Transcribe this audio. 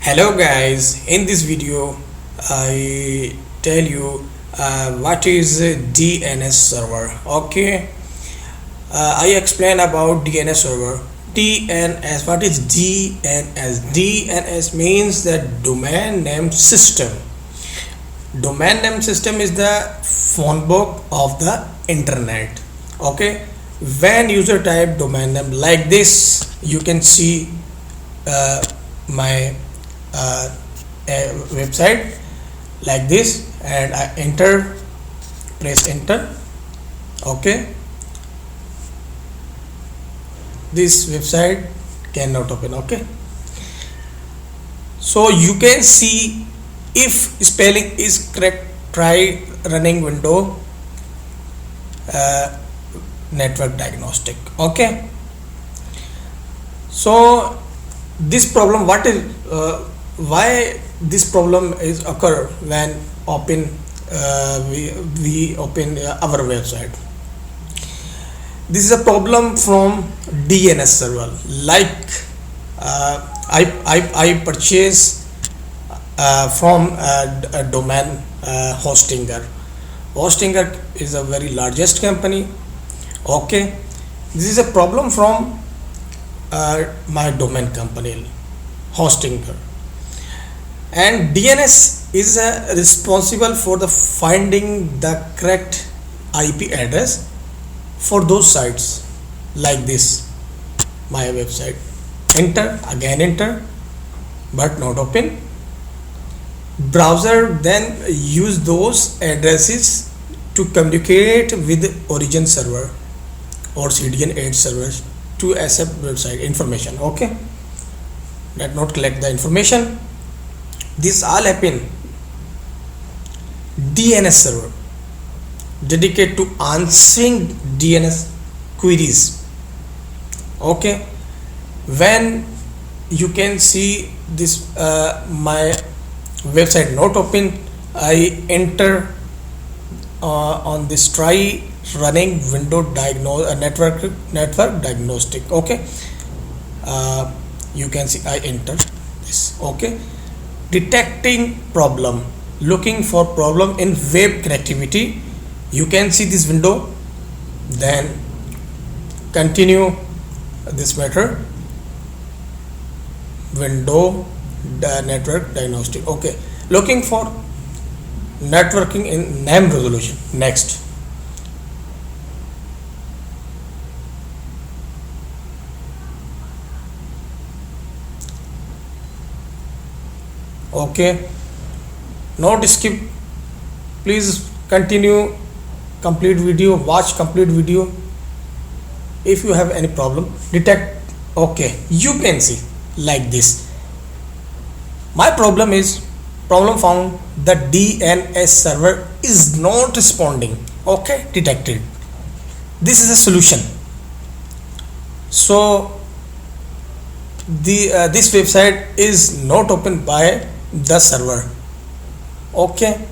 Hello guys, in this video I tell you what is a DNS server. Okay, I explain about DNS server. DNS, what is DNS? DNS means that domain name system. Domain name system is the phone book of the internet. Okay, when user type domain name like this, you can see my website like this, and I press enter. Okay, this website cannot open. Okay, so you can see if spelling is correct, try running window network diagnostic. Okay, so this problem, what is why this problem is occur when open we open our website. This is a problem from DNS server. Like I purchase from a domain hostinger. Hostinger is a very largest company. Okay, this is a problem from my domain company hostinger, and DNS is responsible for the finding the correct IP address for those sites like this. My website, enter, again enter, but not open. Browser then use those addresses to communicate with origin server or CDN 8 servers to accept website information. Okay, let not collect the information. This all happen DNS server dedicated to answering DNS queries. Okay, when you can see this my website not open, I enter on this try running window network diagnostic. Okay, you can see I enter this. Okay, detecting problem, looking for problem in web connectivity. You can see this window, then continue this matter, window network diagnostic. Okay, looking for networking in name resolution. Next, okay, not skip, please continue complete video, watch complete video. If you have any problem, detect. Okay, you can see like this. My problem is problem found, the DNS server is not responding. Okay, detected. This is a solution. So this website is not opened by the server. Okay,